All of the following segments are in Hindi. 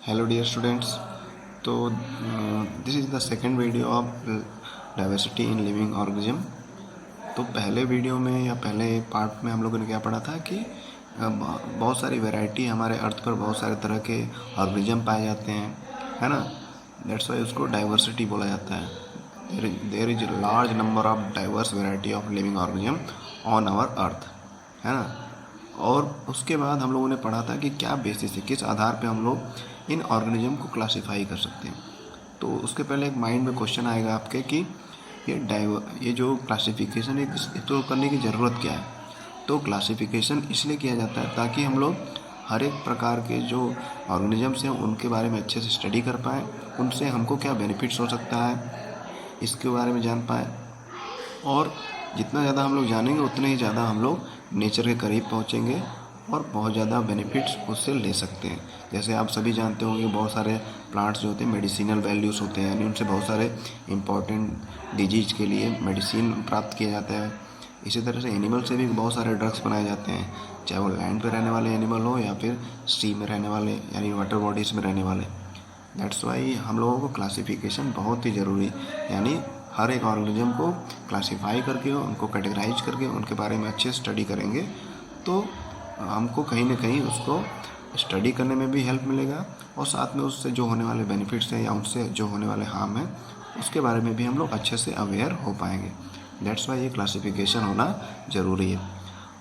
Hello dear students. तो this is the second video of diversity in living organism. तो पहले वीडियो में या पहले पार्ट में हम लोगों ने क्या पढ़ा था कि बहुत सारी वैरायटी हमारे अर्थ पर बहुत सारे तरह के ऑर्गेनिज्म पाए जाते हैं, है ना। दैट्स वाई उसको डाइवर्सिटी बोला जाता है। There is large number of diverse variety of living organism on our earth, है ना। और उसके बाद हम लोगों ने पढ़ा था कि क्या बेसिस है, किस आधार पे हम लोग इन ऑर्गेनिज्म को क्लासीफाई कर सकते हैं। तो उसके पहले एक माइंड में क्वेश्चन आएगा आपके कि ये जो क्लासिफिकेशन है इसको करने की ज़रूरत क्या है। तो क्लासिफिकेशन इसलिए किया जाता है ताकि हम लोग हर एक प्रकार के जो ऑर्गेनिजम्स हैं उनके बारे में अच्छे से स्टडी कर पाएँ, उनसे हमको क्या बेनिफिट्स हो सकता है इसके बारे में जान पाएँ। और जितना ज़्यादा हम लोग जानेंगे उतने ही ज़्यादा हम लोग नेचर के करीब पहुँचेंगे और बहुत ज़्यादा बेनिफिट्स उससे ले सकते हैं। जैसे आप सभी जानते होंगे बहुत सारे प्लांट्स जो होते हैं मेडिसिनल वैल्यूज़ होते हैं, यानी उनसे बहुत सारे इम्पॉर्टेंट डिजीज़ के लिए मेडिसिन प्राप्त किया जाता है। इसी तरह से एनिमल से भी बहुत सारे ड्रग्स बनाए जाते हैं, चाहे वो लैंड पे रहने वाले एनिमल हो या फिर सी में रहने वाले यानी वाटर बॉडीज़ में रहने वाले। दैट्स वाई हम लोगों को क्लासिफिकेशन बहुत ही ज़रूरी है, यानी हर एक ऑर्गेनिज्म को क्लासीफाई करके उनको कैटेगराइज करके उनके बारे में अच्छे से स्टडी करेंगे तो हमको कहीं ना कहीं उसको स्टडी करने में भी हेल्प मिलेगा और साथ में उससे जो होने वाले बेनिफिट्स हैं या उनसे जो होने वाले हार्म हैं उसके बारे में भी हम लोग अच्छे से अवेयर हो पाएंगे। दैट्स वाई ये क्लासिफिकेशन होना ज़रूरी है।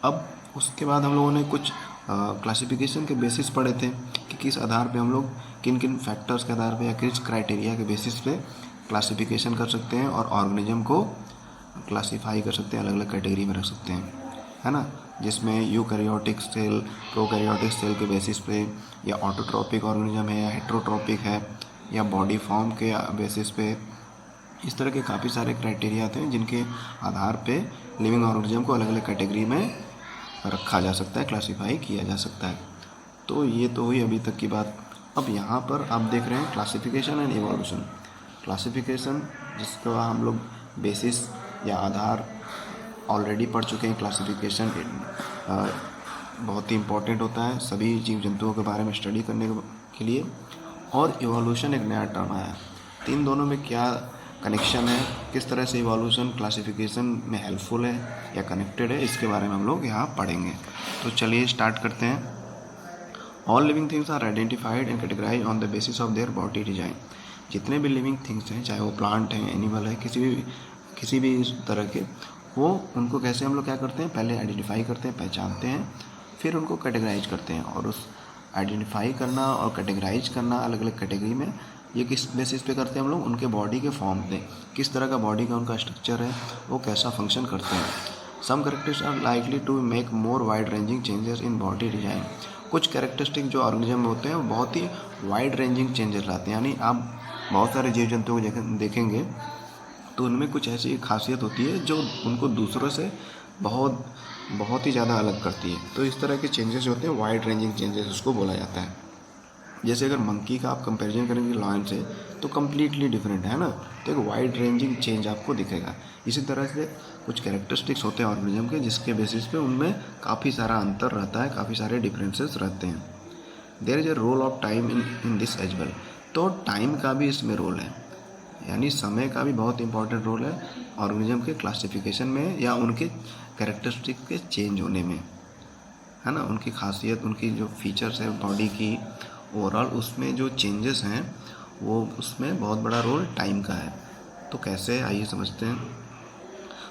अब उसके बाद हम लोगों ने कुछ क्लासिफिकेशन के बेसिस पढ़े थे कि किस आधार पे हम लोग किन किन फैक्टर्स के आधार पे या किस क्राइटेरिया के बेसिस पे क्लासिफिकेशन कर सकते हैं और ऑर्गेनिज्म को क्लासीफाई कर सकते हैं, अलग अलग कैटेगरी में रख सकते हैं, है ना। जिसमें यूकैरियोटिक सेल, प्रोकैरियोटिक सेल के बेसिस पे या ऑटोट्रॉपिक ऑर्गेनिज्म है या हेट्रोट्रॉपिक है या बॉडी फॉर्म के बेसिस पे, इस तरह के काफ़ी सारे क्राइटेरिया थे जिनके आधार पे लिविंग ऑर्गेनिज्म को अलग अलग कैटेगरी में रखा जा सकता है, क्लासीफाई किया जा सकता है। तो ये तो हुई अभी तक की बात। अब यहाँ पर आप देख रहे हैं क्लासिफिकेशन एंड इवोल्यूशन। क्लासिफिकेशन जिसका हम लोग बेसिस या आधार ऑलरेडी पढ़ चुके हैं। क्लासिफिकेशन बहुत ही इम्पोर्टेंट होता है सभी जीव जंतुओं के बारे में स्टडी करने के लिए। और इवोल्यूशन एक नया टर्म आया, तो इन दोनों में क्या कनेक्शन है, किस तरह से इवोल्यूशन क्लासिफिकेशन में हेल्पफुल है या कनेक्टेड है, इसके बारे में हम लोग यहाँ पढ़ेंगे। तो चलिए स्टार्ट करते हैं। All living things are identified and categorise on the basis of their body design. जितने भी लिविंग थिंग्स हैं, चाहे वो प्लांट हैं, एनिमल है, किसी भी तरह के, वो उनको कैसे हम लोग क्या करते हैं, पहले आइडेंटिफाई करते हैं, पहचानते हैं, फिर उनको कैटेगराइज करते हैं। और उस आइडेंटिफाई करना और कैटेगराइज करना अलग अलग कैटेगरी में ये किस बेसिस पे करते हैं हम लोग, उनके बॉडी के फॉर्म पे, किस तरह का बॉडी का उनका स्ट्रक्चर है, वो कैसा फंक्शन करते हैं। Some characteristics are likely to make more wide ranging changes in body design. कुछ कैरेक्टरिस्टिक जो ऑर्गेनिज्म में होते हैं वो बहुत ही वाइड रेंजिंग चेंजेस लाते हैं, यानी आप बहुत सारे जीव जंतुओं को देखेंगे तो उनमें कुछ ऐसी खासियत होती है जो उनको दूसरों से बहुत ही ज़्यादा अलग करती है। तो इस तरह के चेंजेस जो होते हैं वाइड रेंजिंग चेंजेस उसको बोला जाता है। जैसे अगर मंकी का आप कंपैरिजन करेंगे लायन से तो कम्प्लीटली डिफरेंट है ना, तो एक वाइड रेंजिंग चेंज आपको दिखेगा। इसी तरह से कुछ कैरेक्टरिस्टिक्स होते हैं ऑर्गेनिज्म के जिसके बेसिस पे उनमें काफ़ी सारा अंतर रहता है, काफ़ी सारे डिफरेंसेस रहते हैं। There is a role of time in this as well. तो टाइम का भी इसमें रोल है, यानी समय का भी बहुत इंपॉर्टेंट रोल है ऑर्गेनिज्म के क्लासिफिकेशन में या उनके कैरेक्टरिस्टिक के चेंज होने में, है ना। उनकी खासियत, उनकी जो फीचर्स है बॉडी की ओवरऑल, उसमें जो चेंजेस हैं वो उसमें बहुत बड़ा रोल टाइम का है। तो कैसे, आइए समझते हैं।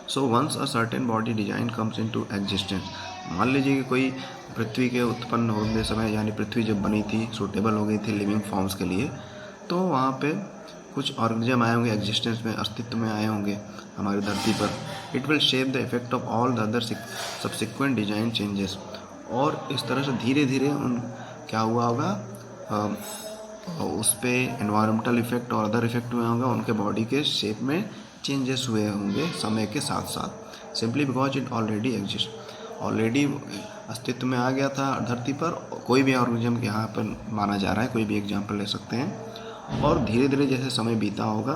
So once a certain body design comes into existence. मान लीजिए कि कोई पृथ्वी के उत्पन्न होने समय, यानी पृथ्वी जब बनी थी, सूटेबल हो गई थी लिविंग फॉर्म्स के लिए, तो वहाँ पे कुछ ऑर्गेनिज्म आए होंगे, एग्जिस्टेंस में, अस्तित्व में आए होंगे हमारी धरती पर। It will shape the effect of all the other subsequent design changes. और इस तरह से धीरे धीरे उन क्या हुआ होगा, उस पर एनवायरमेंटल इफेक्ट और अदर इफेक्ट हुए होंगे, उनके बॉडी के शेप में चेंजेस हुए होंगे समय के साथ साथ, simply because it already exist, already अस्तित्व में आ गया था धरती पर। कोई भी ऑर्गेनिज्म यहाँ पर माना जा रहा है, कोई भी एग्जाम्पल ले सकते हैं। और धीरे धीरे जैसे समय बीता होगा,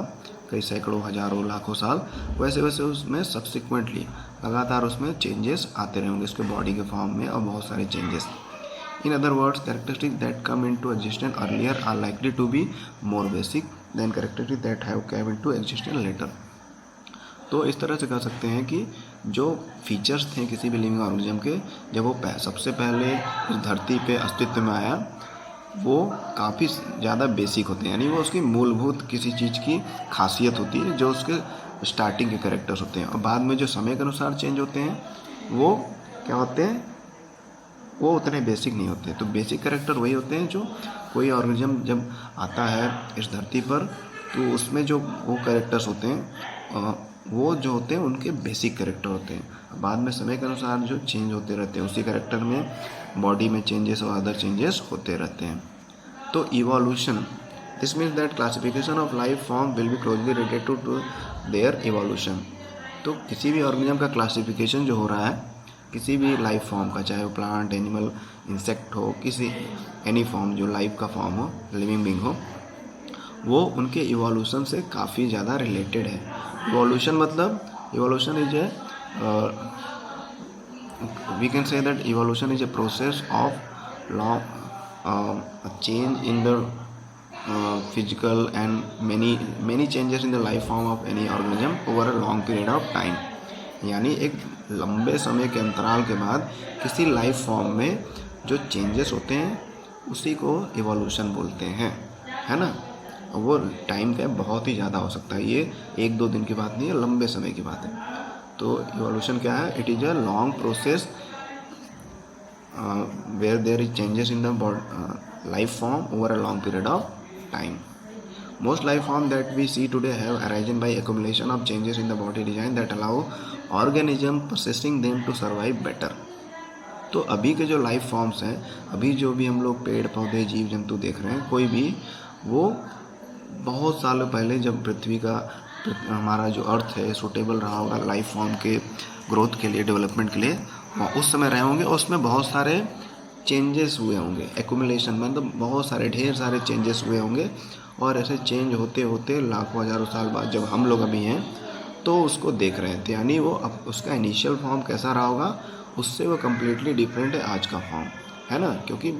कई सैकड़ों, हजारों, लाखों साल, वैसे वैसे उसमें सब्सिक्वेंटली लगातार उसमें चेंजेस आते रहेंगे, उसके बॉडी के फॉर्म में और बहुत सारे changes. In other words, characteristics that come into existence earlier are likely to be more basic than characteristics that have come into existence later. तो इस तरह से कह सकते हैं कि जो फीचर्स थे किसी भी लिविंग ऑर्गेनिज्म के जब वो सबसे पहले इस धरती पे अस्तित्व में आया वो काफ़ी ज़्यादा बेसिक होते हैं, यानी वो उसकी मूलभूत किसी चीज़ की खासियत होती है जो उसके स्टार्टिंग के कैरेक्टर्स होते हैं, और बाद में जो समय के अनुसार चेंज होते हैं वो क्या होते हैं, वो उतने बेसिक नहीं होते। तो बेसिक कैरेक्टर वही होते हैं जो कोई ऑर्गेनिज्म जब आता है इस धरती पर तो उसमें जो वो कैरेक्टर्स होते हैं वो जो होते हैं उनके बेसिक कैरेक्टर होते हैं। बाद में समय के अनुसार जो चेंज होते रहते हैं उसी कैरेक्टर में बॉडी में चेंजेस और अदर चेंजेस होते रहते हैं। तो evolution, this means that classification of life form will be closely related to their evolution. तो किसी भी ऑर्गेनिज्म का क्लासिफिकेशन जो हो रहा है किसी भी लाइफ फॉर्म का, चाहे वो प्लांट, एनिमल, इंसेक्ट हो, किसी एनी फॉर्म जो लाइफ का फॉर्म हो, लिविंग बीइंग हो, वो उनके इवोल्यूशन से काफ़ी ज़्यादा रिलेटेड है। इवोल्यूशन मतलब evolution is A V can say that evolution is a process of long change in the physical and many changes in the life form of any organism over a long period of time। यानी एक लंबे समय के अंतराल के बाद किसी लाइफ फॉर्म में जो चेंजेस होते हैं उसी को इवोल्यूशन बोलते हैं, है ना। वो टाइम का बहुत ही ज़्यादा हो सकता है, ये 1-2 दिन की बात नहीं है, लंबे समय की बात है। तो इवोल्यूशन क्या है, it is a long process where there is changes in the life form over a long period of time. Most life forms that we see today have arisen by accumulation of changes in the body design that allow organism possessing them to survive better। तो अभी के जो लाइफ फॉर्म्स हैं, अभी जो भी हम लोग पेड़ पौधे जीव जंतु देख रहे हैं, कोई भी वो बहुत सालों पहले जब पृथ्वी का हमारा जो अर्थ है सूटेबल रहा होगा लाइफ फॉर्म के ग्रोथ के लिए, डेवलपमेंट के लिए, उस समय रहे होंगे और उसमें बहुत सारे चेंजेस हुए होंगे। एक्यूमुलेशन मतलब बहुत सारे ढेर सारे चेंजेस हुए होंगे और ऐसे चेंज होते होते लाखों हज़ारों साल बाद जब हम लोग अभी हैं तो उसको देख रहे थे, यानी वो अब उसका इनिशियल फॉर्म कैसा रहा होगा उससे वो कम्प्लीटली डिफरेंट है आज का फॉर्म, है ना, क्योंकि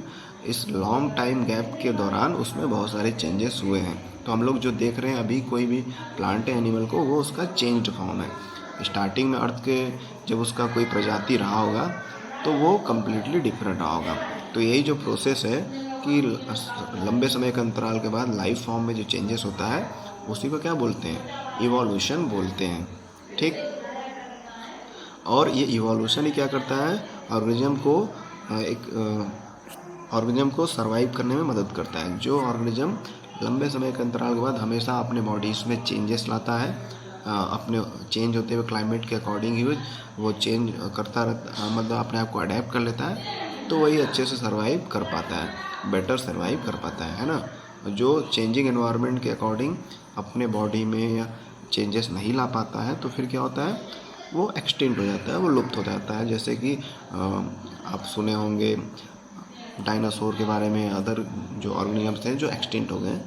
इस लॉन्ग टाइम गैप के दौरान उसमें बहुत सारे चेंजेस हुए हैं। तो हम लोग जो देख रहे हैं अभी कोई भी प्लांट है, एनिमल को, वो उसका चेंज्ड फॉर्म है। स्टार्टिंग में अर्थ के जब उसका कोई प्रजाति रहा होगा तो वो कम्प्लीटली डिफरेंट रहा होगा। तो यही जो प्रोसेस है कि लंबे समय के अंतराल के बाद लाइफ फॉर्म में जो चेंजेस होता है उसी को क्या बोलते हैं, इवोल्यूशन बोलते हैं, ठीक। और ये इवोल्यूशन ही क्या करता है, ऑर्गेनिज्म को सर्वाइव करने में मदद करता है। जो ऑर्गेनिज्म लंबे समय के अंतराल के बाद हमेशा अपने बॉडीज़ में चेंजेस लाता है, अपने चेंज होते हुए क्लाइमेट के अकॉर्डिंग ही वो चेंज करता रहता, मतलब अपने आप को अडेप्ट कर लेता है, तो वही अच्छे से सर्वाइव कर पाता है, बेटर सर्वाइव कर पाता है ना। जो चेंजिंग एनवायरनमेंट के अकॉर्डिंग अपने बॉडी में या चेंजेस नहीं ला पाता है तो फिर क्या होता है, वो एक्सटिंक्ट हो जाता है, वो लुप्त हो जाता है। जैसे कि आप सुने होंगे डायनासोर के बारे में, अदर जो ऑर्गेनिजम्स हैं जो एक्सटिंक्ट हो गए।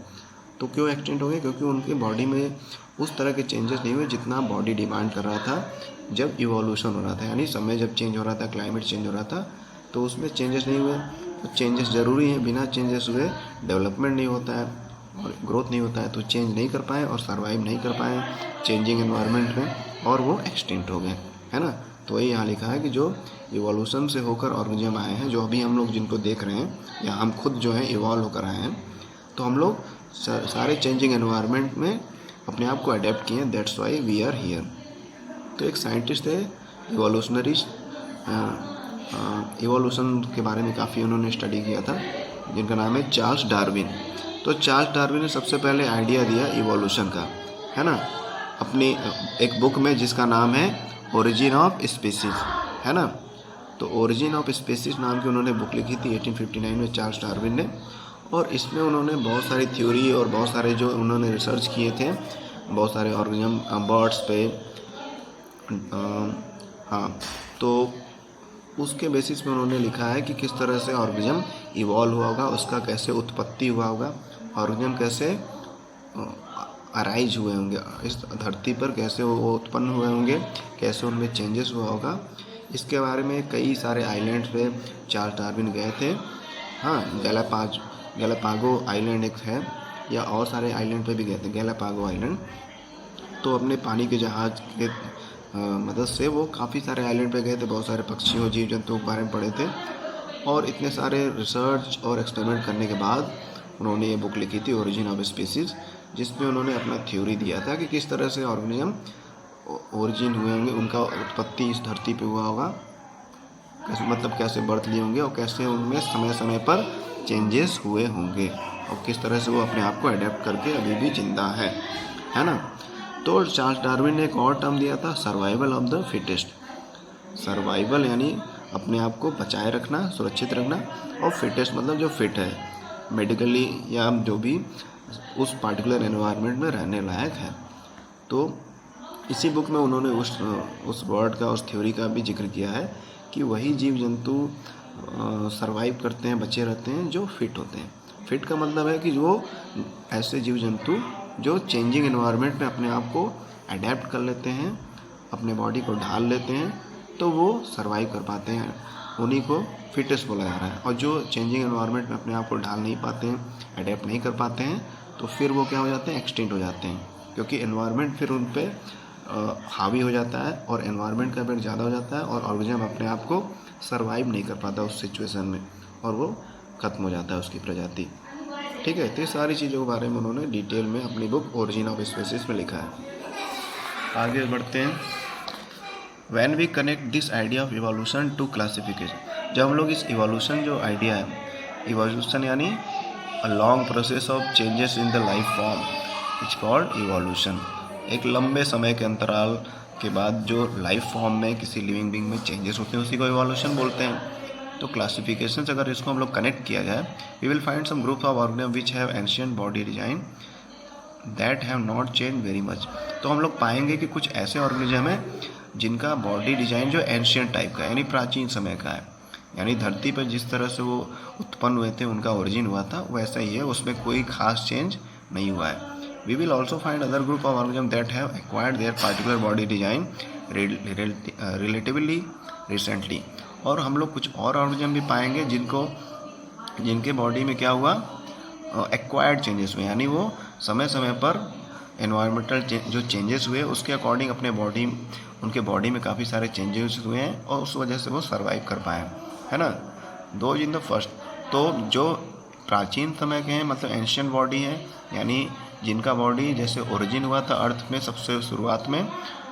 तो क्यों एक्सटिंक्ट हो गए, क्योंकि उनकी बॉडी में उस तरह के चेंजेस नहीं हुए जितना बॉडी डिमांड कर रहा था जब इवोल्यूशन हो रहा था, यानी समय जब चेंज हो रहा था, क्लाइमेट चेंज हो रहा था, तो उसमें चेंजेस नहीं हुए। तो चेंजेस ज़रूरी हैं, बिना चेंजेस हुए डेवलपमेंट नहीं होता है और ग्रोथ नहीं होता है। तो चेंज नहीं कर पाए और सर्वाइव नहीं कर पाए चेंजिंग एनवायरनमेंट में और वो एक्सटिंक्ट हो गए, है ना। तो वही यहाँ लिखा है कि जो इवोल्यूशन से होकर ऑर्गेनिज्म आए हैं, जो अभी हम लोग जिनको देख रहे हैं या हम खुद जो है इवॉल्व होकर आए हैं, तो हम लोग सारे चेंजिंग एनवायरनमेंट में अपने आप को अडेप्ट किए, that's why we are here. तो एक साइंटिस्ट है इवोल्यूशनरी, इवोल्यूशन के बारे में काफ़ी उन्होंने स्टडी किया था, जिनका नाम है चार्ल्स डार्विन। तो चार्ल्स डार्विन ने सबसे पहले आइडिया दिया इवोल्यूशन का, है ना, अपनी एक बुक में जिसका नाम है ओरिजिन ऑफ स्पीसीज, है ना। तो ओरिजिन ऑफ स्पीसीज नाम की उन्होंने बुक लिखी थी 1859 में चार्ल्स डार्विन ने, और इसमें उन्होंने बहुत सारी थ्योरी और बहुत सारे जो उन्होंने रिसर्च किए थे बहुत सारे ऑर्गेनिज्म, बर्ड्स पे, हाँ, तो उसके बेसिस पे उन्होंने लिखा है कि किस तरह से ऑर्गेनिज्म इवॉल्व हुआ होगा, उसका कैसे उत्पत्ति हुआ होगा, ऑर्गेनिज्म कैसे अराइज हुए होंगे इस धरती पर, कैसे वो उत्पन्न हुए होंगे, कैसे उनमें चेंजेस हुआ होगा। इसके बारे में कई सारे आइलैंड्स पे चार्ल्स डार्विन गए थे हाँ, गैलापागो आइलैंड एक है, या और सारे आइलैंड पे भी गए थे। गैलापागो आइलैंड तो अपने पानी के जहाज़ के मदद से वो काफ़ी सारे आइलैंड पे गए थे, बहुत सारे पक्षियों जीव जंतुओं के बारे में पढ़े थे, और इतने सारे रिसर्च और एक्सपेरिमेंट करने के बाद उन्होंने ये बुक लिखी थी ओरिजिन ऑफ स्पीसीज़, जिसमें उन्होंने अपना थ्योरी दिया था कि किस तरह से ऑर्गेनिज्म ओरिजिन हुए होंगे, उनका उत्पत्ति इस धरती पे हुआ होगा, मतलब कैसे बर्थ लिए होंगे और कैसे उनमें समय समय पर चेंजेस हुए होंगे, और किस तरह से वो अपने आप को अडेप्ट करके अभी भी जिंदा है ना। तो चार्ल्स डार्विन ने एक और टर्म दिया था, survival of the fittest. Survival यानी अपने आप को बचाए रखना, सुरक्षित रखना, और फिटेस्ट मतलब जो फिट है मेडिकली या जो भी उस पार्टिकुलर एनवायरनमेंट में रहने लायक है। तो इसी बुक में उन्होंने उस वर्ड का, उस थ्योरी का भी जिक्र किया है कि वही जीव जंतु सरवाइव करते हैं, बचे रहते हैं जो फिट होते हैं। फिट का मतलब है कि वो ऐसे जीव जंतु जो चेंजिंग एनवायरनमेंट में अपने आप को अडेप्ट कर लेते हैं, अपने बॉडी को ढाल लेते हैं, तो वो सरवाइव कर पाते हैं, उन्हीं को फिटेस्ट बोला जा रहा है। और जो चेंजिंग एनवायरनमेंट में अपने आप को ढाल नहीं पाते हैं, अडेप्ट नहीं कर पाते हैं, तो फिर वो क्या हो जाते हैं, एक्सटिंक्ट हो जाते हैं, क्योंकि एनवायरनमेंट फिर उन पर हावी हो जाता है, और एनवायरनमेंट का वेट ज़्यादा हो जाता है, और ऑर्गेनिज्म अपने आप को सरवाइव नहीं कर पाता उस सिचुएशन में, और वो ख़त्म हो जाता है उसकी प्रजाति। ठीक है, तो ये सारी चीज़ों के बारे में उन्होंने डिटेल में अपनी बुक ओरिजिन ऑफ स्पीसीज में लिखा है। आगे बढ़ते हैं। When we connect this idea of evolution to classification, जब हम लोग इस इवोल्यूशन जो आइडिया है, इवोल्यूशन यानी अ long process of changes in the life form is called evolution, एक लंबे समय के अंतराल के बाद जो लाइफ फॉर्म में किसी लिविंग बीइंग में चेंजेस होते हैं उसी को इवोल्यूशन बोलते हैं। तो क्लासिफिकेशन से अगर इसको हम लोग कनेक्ट किया जाए, we will find some group of organism which have ancient body design that have not change very much. तो हम लोग पाएंगे कि कुछ ऐसे ऑर्गेनिज्म हैं जिनका बॉडी डिजाइन जो एंशिएंट टाइप का है, यानी प्राचीन समय का है, यानी धरती पर जिस तरह से वो उत्पन्न हुए थे, उनका ओरिजिन हुआ था, वैसा ही है, उसमें कोई खास चेंज नहीं हुआ है। We will also find other group of organisms that have acquired their particular body design relatively recently, और हम लोग कुछ और ऑर्गेनिज्म भी पाएंगे जिनके बॉडी में क्या हुआ, एक्वायर्ड चेंजेस हुए, यानी वो समय समय पर एनवायरमेंटल जो चेंजेस हुए उसके अकॉर्डिंग उनके बॉडी में काफ़ी सारे चेंजेस हुए हैं, और उस वजह से वो सर्वाइव कर पाए, है ना। दो इन द फर्स्ट, तो जो प्राचीन समय के हैं मतलब एंशियंट बॉडी है, यानी जिनका बॉडी जैसे ओरिजिन हुआ था अर्थ में सबसे शुरुआत में,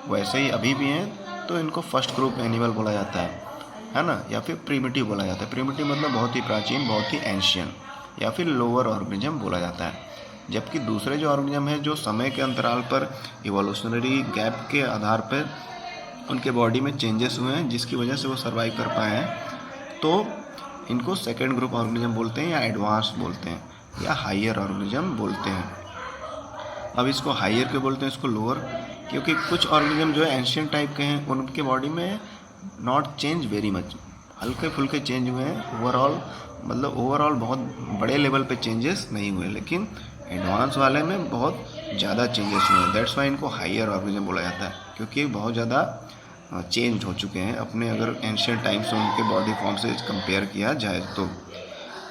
वैसे ही अभी भी हैं, तो इनको फर्स्ट ग्रुप एनिमल बोला जाता है ना, या फिर प्रिमिटिव बोला जाता है। प्रिमिटिव मतलब बहुत ही प्राचीन, बहुत ही एंशियन, या फिर लोअर ऑर्गेनिज्म बोला जाता है। जबकि दूसरे जो ऑर्गेनिज्म है जो समय के अंतराल पर इवोल्यूशनरी गैप के आधार पर उनके बॉडी में चेंजेस हुए हैं जिसकी वजह से वो सर्वाइव कर पाए हैं, तो इनको सेकेंड ग्रुप ऑर्गेनिज्म बोलते हैं, या एडवांस बोलते हैं, या हायर ऑर्गेनिज्म बोलते हैं। अब इसको हायर क्यों बोलते हैं, इसको लोअर, क्योंकि कुछ ऑर्गेनिज्म जो है एंशियंट टाइप के हैं, उनके बॉडी में नॉट चेंज वेरी मच, हल्के फुल्के चेंज हुए हैं, ओवरऑल बहुत बड़े लेवल पे चेंजेस नहीं हुए, लेकिन एडवांस वाले में बहुत ज़्यादा चेंजेस हुए हैं। दैट्स वाई इनको हायर ऑर्गेनिज्म बोला जाता है, क्योंकि बहुत ज़्यादा चेंज हो चुके हैं अपने, अगर एंशियंट टाइम से उनके बॉडी फॉर्म से कंपेयर किया जाए तो।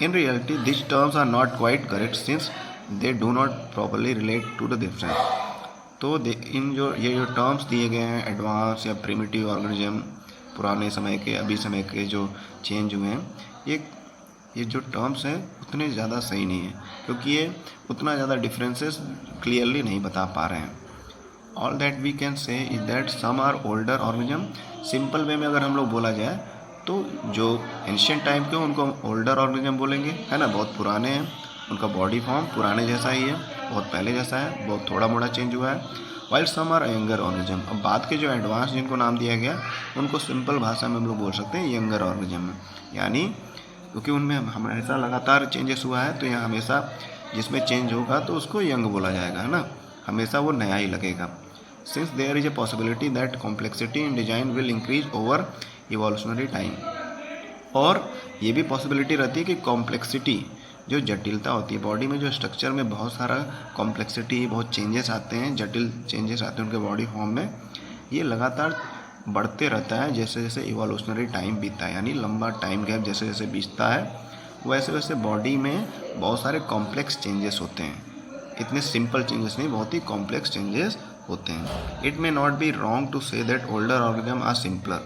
In reality this terms are not quite correct since they do not properly relate to the difference. तो ये जो टर्म्स दिए गए हैं, एडवांस या प्रिमिटिव ऑर्गेनिज्म, पुराने समय के, अभी समय के जो चेंज हुए हैं, ये जो टर्म्स हैं उतने ज़्यादा सही नहीं है, क्योंकि ये उतना ज़्यादा डिफरेंसेस क्लियरली नहीं बता पा रहे हैं। All that we can say is that some are older organism, simple way में अगर हम लोग बोला जाए तो जो एंशियंट टाइम के उनको ओल्डर ऑर्गेनिज्म बोलेंगे, है ना, बहुत पुराने हैं, उनका बॉडी फॉर्म पुराने जैसा ही है, बहुत पहले जैसा है, बहुत थोड़ा मोड़ा चेंज हुआ है। While some are younger organism, अब बाद के जो एडवांस जिनको नाम दिया गया उनको सिंपल भाषा में हम लोग बोल सकते हैं यंगर ऑर्गेनिज्म, यानी क्योंकि उनमें हमेशा लगातार चेंजेस हुआ है, तो यहाँ हमेशा जिसमें चेंज होगा तो उसको यंग बोला जाएगा, है ना, हमेशा वो नया ही लगेगा। Since there is a possibility that complexity in design will increase over evolutionary time, और ये भी पॉसिबिलिटी रहती है कि कॉम्प्लेक्सिटी, जो जटिलता होती है बॉडी में, जो स्ट्रक्चर में बहुत सारा कॉम्प्लेक्सिटी, बहुत चेंजेस आते हैं, जटिल चेंजेस आते हैं उनके बॉडी फॉर्म में, ये लगातार बढ़ते रहता है जैसे जैसे इवोल्यूशनरी टाइम बीतता है, यानी लंबा टाइम गैप जैसे जैसे बीतता है वैसे वैसे बॉडी में बहुत सारे कॉम्प्लेक्स चेंजेस होते हैं। इतने सिंपल चेंजेस नहीं, बहुत ही कॉम्प्लेक्स चेंजेस होते हैं। It may not be wrong to say that older organism are simpler.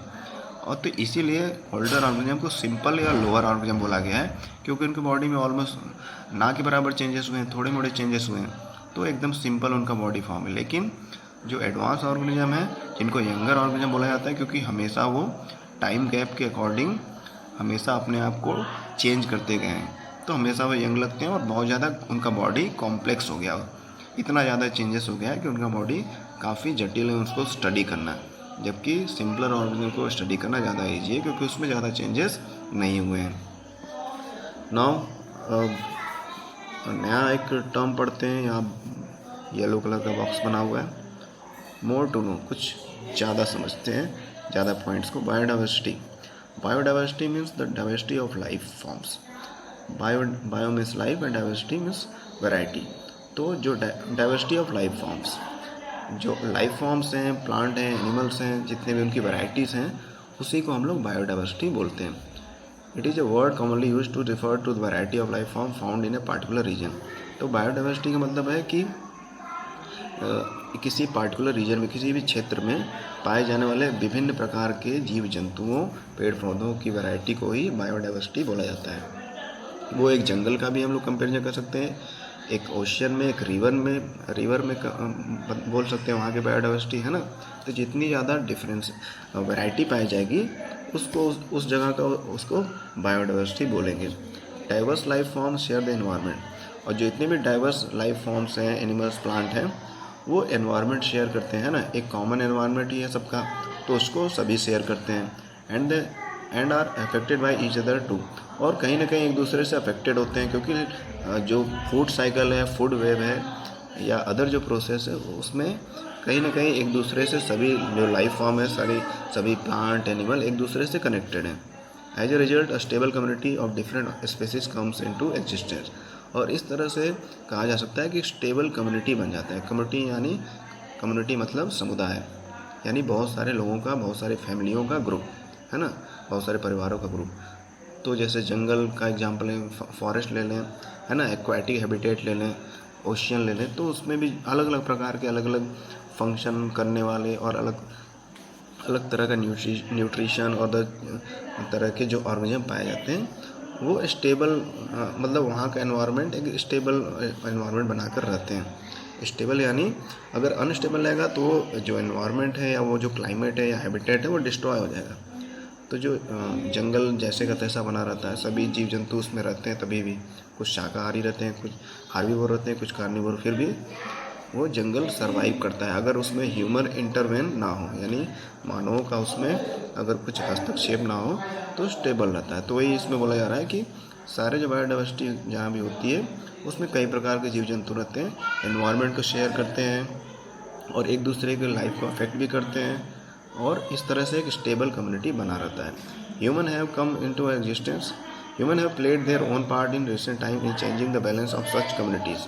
और तो इसीलिए ओल्डर ऑर्गेनिज्म को सिंपल या लोअर ऑर्गेनिज्म बोला गया है, क्योंकि उनकी बॉडी में ऑलमोस्ट ना के बराबर चेंजेस हुए हैं, थोड़े मोड़े चेंजेस हुए हैं, तो एकदम सिंपल उनका बॉडी फॉर्म है। लेकिन जो एडवांस ऑर्गेनिज्म है, जिनको यंगर ऑर्गेनिज्म बोला जाता है, क्योंकि हमेशा वो टाइम गैप के अकॉर्डिंग हमेशा अपने आप को चेंज करते गए हैं, तो हमेशा वो यंग लगते हैं और बहुत ज़्यादा उनका बॉडी कॉम्प्लेक्स हो गया, इतना ज़्यादा चेंजेस हो गया है कि उनका बॉडी काफ़ी जटिल है उसको स्टडी करना। जबकि सिंपलर ऑर्गेनिज्म को स्टडी करना ज़्यादा ईजी है, क्योंकि उसमें ज़्यादा चेंजेस नहीं हुए हैं। नाउ नया एक टर्म पढ़ते हैं, यहाँ येलो कलर का बॉक्स बना हुआ है। मोर टू नो, कुछ ज़्यादा समझते हैं, ज़्यादा पॉइंट्स को। Biodiversity. Biodiversity means the diversity of life forms. Bio means life and diversity means variety. तो जो डाइवर्सिटी ऑफ लाइफ फॉर्म्स, जो लाइफ फॉर्म्स हैं, प्लांट हैं, एनिमल्स हैं, जितने भी उनकी वैराइटीज़ हैं, उसी को हम लोग बायोडाइवर्सिटी बोलते हैं। It is a word commonly use to refer to the variety of life form found in a particular region. तो बायोडाइवर्सिटी का मतलब है कि किसी पार्टिकुलर रीजन में, किसी भी क्षेत्र में पाए जाने वाले विभिन्न प्रकार के जीव जंतुओं, पेड़ पौधों की वैरायटी को ही बायोडाइवर्सिटी बोला जाता है। वो एक जंगल का भी हम लोग कंपेरिजन कर सकते हैं, एक ओशियन में, एक रिवर में बोल सकते हैं, वहाँ की बायोडाइवर्सिटी है ना। तो जितनी ज़्यादा डिफरेंस वैरायटी पाई जाएगी, उसको उस जगह का उसको बायोडाइवर्सिटी बोलेंगे। Diverse life forms share the environment. और जो इतने भी डाइवर्स लाइफ फॉर्म्स हैं, एनिमल्स, प्लांट हैं, वो एनवायरनमेंट शेयर करते हैं ना, एक कॉमन एनवायरनमेंट ही है सबका, तो उसको सभी शेयर करते हैं। And are affected by each other too. और कहीं ना कहीं एक दूसरे से अफेक्टेड होते हैं, क्योंकि जो फूड साइकिल है, फूड वेब है, या अदर जो प्रोसेस है, उसमें कहीं ना कहीं एक दूसरे से सभी जो लाइफ फॉर्म है, सभी प्लांट, एनिमल एक दूसरे से कनेक्टेड हैं। As a result, a stable community of different species comes into existence. और इस तरह से कहा जा सकता है कि स्टेबल कम्युनिटी बन जाता है। कम्युनिटी मतलब समुदाय, यानी बहुत सारे लोगों का, बहुत सारे फैमिलियों का ग्रुप, है ना, बहुत सारे परिवारों का ग्रुप। तो जैसे जंगल का एग्जांपल लें, फॉरेस्ट ले लें, है ना, एक्वाटिक हैबिटेट ले लें, ओशियन ले लें, तो उसमें भी अलग अलग प्रकार के अलग अलग फंक्शन करने वाले और अलग अलग तरह का न्यूट्रिशन और तरह के जो ऑर्गेनिज्म पाए जाते हैं, वो स्टेबल, मतलब वहाँ का एनवायरनमेंट एक स्टेबल एनवायरनमेंट बनाकर रहते हैं। स्टेबल यानी अगर अनस्टेबल रहेगा तो जो एनवायरनमेंट है या वो जो क्लाइमेट है या हैबिटेट है वो डिस्ट्रॉय हो जाएगा। तो जो जंगल जैसे का तैसा बना रहता है, सभी जीव जंतु उसमें रहते हैं, तभी भी कुछ शाकाहारी रहते हैं, कुछ हार्बीवोर रहते हैं, कुछ कार्निवोर, फिर भी वो जंगल सरवाइव करता है अगर उसमें ह्यूमन इंटरवेन ना हो, यानी मानवों का उसमें अगर कुछ हस्तक्षेप ना हो तो स्टेबल रहता है। तो वही इसमें बोला जा रहा है कि सारे जो बायोडाइवर्सिटी जहाँ भी होती है, उसमें कई प्रकार के जीव जंतु रहते हैं, एनवायरनमेंट को शेयर करते हैं और एक दूसरे के लाइफ को अफेक्ट भी करते हैं, और इस तरह से एक स्टेबल कम्युनिटी बना रहता है। Human have come into existence, human have played their own part in recent time in changing the balance of such communities.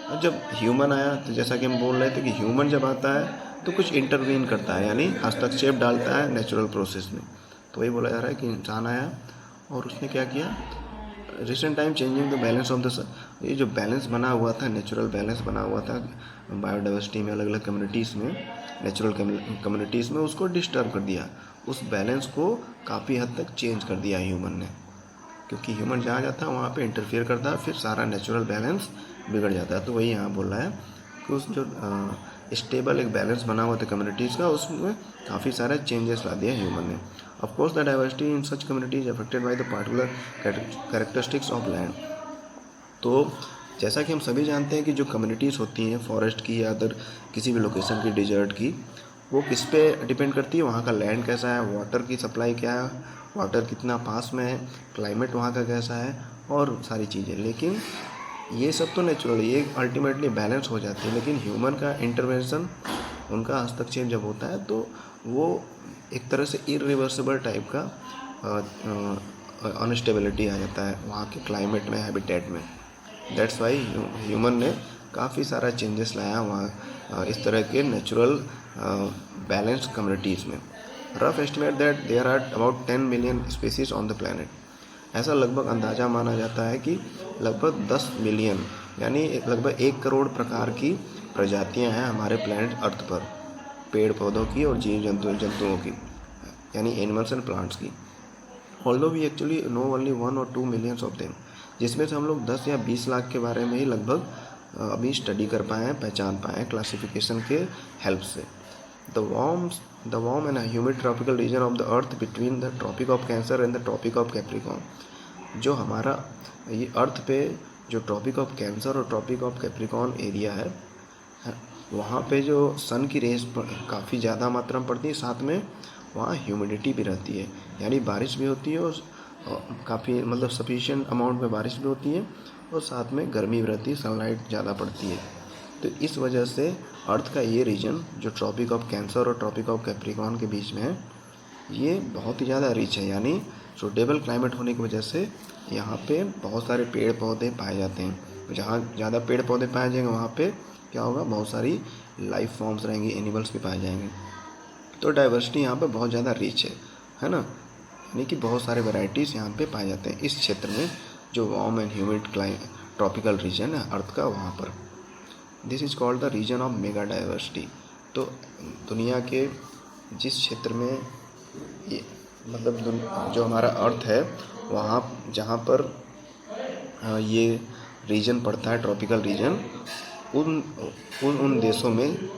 और जब ह्यूमन आया, तो जैसा कि हम बोल रहे थे कि ह्यूमन जब आता है तो कुछ इंटरवीन करता है, यानी हस्तक्षेप डालता है नेचुरल प्रोसेस में। तो वही बोला जा रहा है कि इंसान आया और उसने क्या किया, recent time changing the balance of the, ये जो बैलेंस बना हुआ था, नेचुरल बैलेंस बना हुआ था बायोडाइवर्सिटी में, अलग अलग कम्युनिटीज़ में, नेचुरल कम्युनिटीज़ में, उसको डिस्टर्ब कर दिया। उस बैलेंस को काफ़ी हद तक चेंज कर दिया ह्यूमन ने, क्योंकि ह्यूमन जहाँ जाता है वहाँ पे इंटरफेयर करता है, फिर सारा नेचुरल बैलेंस बिगड़ जाता है। तो वही यहाँ बोल रहा है कि उस जो स्टेबल एक बैलेंस बना हुआ था कम्युनिटीज़ का, उसमें काफ़ी सारे चेंजेस ला दिया ह्यूमन ने। Of course the diversity in such communities affected by the particular characteristics of land. तो जैसा कि हम सभी जानते हैं कि जो कम्युनिटीज़ होती हैं फॉरेस्ट की या अदर किसी भी लोकेशन की, डिजर्ट की, वो किस पे डिपेंड करती है, वहाँ का लैंड कैसा है, वाटर की सप्लाई क्या है, वाटर कितना पास में है, क्लाइमेट वहाँ का कैसा है, और सारी चीज़ें। लेकिन ये सब तो नेचुरल, ये अल्टीमेटली बैलेंस हो जाती है। लेकिन ह्यूमन का इंटरवेंशन, उनका हस्तक्षेप जब होता है, तो वो एक तरह से इरिवर्सिबल टाइप का अनस्टेबिलिटी आ जाता है वहाँ के क्लाइमेट में, हैबिटेट में। दैट्स वाई ह्यूमन ने काफ़ी सारा चेंजेस लाया वहाँ इस तरह के नेचुरल बैलेंस कम्युनिटीज़ में। Rough estimate that there are about 10 million species on the planet ऐसा लगभग अंदाज़ा माना जाता है कि लगभग 10 मिलियन यानी लगभग 1 करोड़ प्रकार की प्रजातियां हैं हमारे प्लैनेट अर्थ पर, पेड़ पौधों की और जीव जंतुओं की, यानी एनिमल्स एंड प्लांट्स की। Although we actually know only 1 और 2 मिलियंस ऑफ देम, जिसमें से हम लोग 10 या 20 लाख के बारे में ही लगभग अभी स्टडी कर पाए हैं, पहचान पाए हैं क्लासिफिकेशन के हेल्प से। The warm and humid tropical region of the earth between the Tropic of Cancer and the Tropic of Capricorn, जो हमारा ये अर्थ पे जो ट्रॉपिक ऑफ कैंसर और ट्रॉपिक ऑफ कैप्रिकॉर्न एरिया है, वहाँ पे जो सन की रेज काफ़ी ज़्यादा मात्रा में पड़ती है, साथ में वहाँ ह्यूमिडिटी भी रहती है, यानी बारिश भी होती है और काफ़ी मतलब सफिशिएंट अमाउंट में बारिश भी होती है और साथ में गर्मी भी रहती है, सनलाइट ज़्यादा पड़ती है। तो इस वजह से अर्थ का ये रीजन जो ट्रॉपिक ऑफ कैंसर और ट्रॉपिक ऑफ कैप्रिकॉर्न के बीच में है, ये बहुत ही ज़्यादा रिच है, यानी सूटेबल क्लाइमेट होने की वजह से यहाँ पे बहुत सारे पेड़ पौधे पाए जाते हैं। जहाँ ज़्यादा पेड़ पौधे पाए जाएंगे वहाँ पे क्या होगा, बहुत सारी लाइफ फॉर्म्स रहेंगी, एनिमल्स भी पाए जाएंगे। तो डाइवर्सिटी यहाँ पे बहुत ज़्यादा रिच है ना, यानी कि बहुत सारे वैरायटीज़ यहाँ पे पाए जाते हैं इस क्षेत्र में, जो warm and humid tropical region है अर्थ का, वहाँ पर। This is called the region of mega diversity. तो दुनिया के जिस क्षेत्र में ये मतलब जो हमारा अर्थ है, वहाँ जहाँ पर ये रीजन पड़ता है, ट्रॉपिकल रीजन, उन देशों में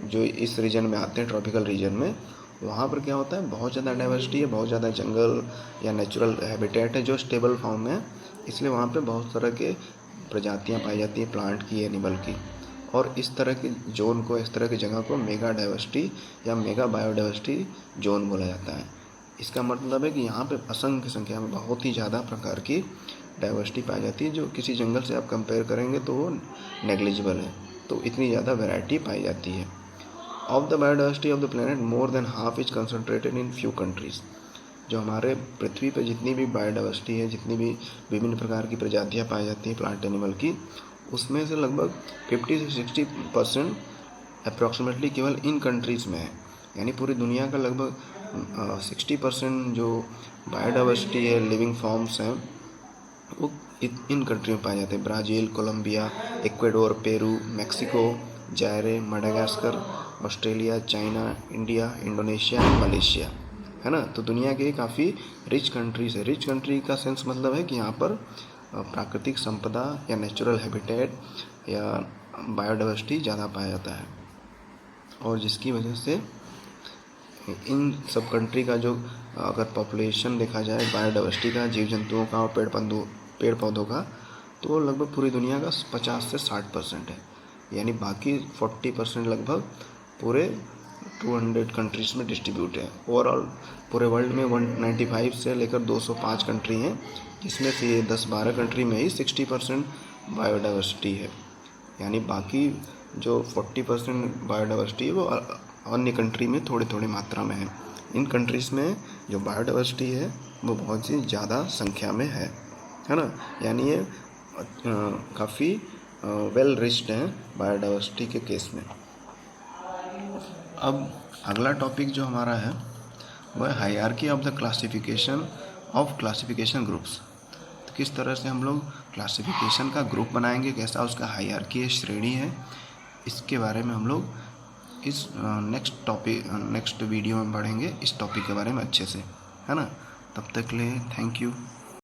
जो इस रीजन में आते हैं, ट्रॉपिकल रीजन में, वहाँ पर क्या होता है, बहुत ज़्यादा डाइवर्सिटी है, बहुत ज़्यादा जंगल या नेचुरल हैबिटेट है जो स्टेबल फॉर्म में है, इसलिए वहाँ पे बहुत तरह के प्रजातियाँ पाई जाती हैं प्लांट की, एनिमल की। और इस तरह के जोन को, इस तरह की जगह को मेगा डाइवर्सिटी या मेगा बायोडाइवर्सिटी जोन बोला जाता है। इसका मतलब है कि यहाँ पे असंख्य संख्या में बहुत ही ज़्यादा प्रकार की डाइवर्सिटी पाई जाती है, जो किसी जंगल से आप कंपेयर करेंगे तो वो नेग्लिजिबल है। तो इतनी ज़्यादा वैरायटी पाई जाती है। Of the biodiversity of the planet more than half is concentrated in few countries. जो हमारे पृथ्वी पर जितनी भी बायोडाइवर्सिटी है, जितनी भी विभिन्न प्रकार की प्रजातियाँ पाई जाती हैं प्लांट एनिमल की, उसमें से लगभग 50 से 60% अप्रॉक्सीमेटली केवल इन कंट्रीज़ में है। यानी पूरी दुनिया का लगभग 60% जो बायोडाइवर्सिटी है, लिविंग फॉर्म्स हैं, वो इन कंट्री में पाए जाते हैं। Brazil, Colombia, Ecuador, Peru, Mexico, Zaire, Madagascar, Australia, China, India, Indonesia, Malaysia, है ना। तो दुनिया के काफ़ी रिच कंट्रीज़ है। रिच कंट्री का सेंस मतलब है कि यहाँ पर प्राकृतिक संपदा या नेचुरल हैबिटेट या बायोडाइवर्सिटी ज़्यादा पाया जाता है, और जिसकी वजह से इन सब कंट्री का जो अगर पॉपुलेशन देखा जाए बायोडाइवर्सिटी का, जीव जंतुओं का और पेड़ पौधों का, तो लगभग पूरी दुनिया का 50 से 60% है। यानी बाकी 40% लगभग पूरे 200 कंट्रीज़ में डिस्ट्रीब्यूट है। ओवरऑल पूरे वर्ल्ड में 195 से लेकर 205 कंट्री हैं, जिसमें से ये 10-12 कंट्री में ही 60% बायोडाइवर्सिटी है। यानी बाकी जो 40% बायोडाइवर्सिटी है वो अन्य कंट्री में थोड़ी थोड़ी मात्रा में है। इन कंट्रीज़ में जो बायोडाइवर्सिटी है वो बहुत सी ज़्यादा संख्या में है ना। यानी ये काफ़ी वेल रिच्ड हैं बायोडाइवर्सिटी के केस में। अब अगला टॉपिक जो हमारा है वो है hierarchy of the classification groups. तो किस तरह से हम लोग क्लासिफिकेशन का ग्रुप बनाएंगे, कैसा उसका हायरार्की है, श्रेणी है, इसके बारे में हम लोग इस नेक्स्ट वीडियो में पढ़ेंगे, इस टॉपिक के बारे में अच्छे से, है ना। तब तक के लिए थैंक यू।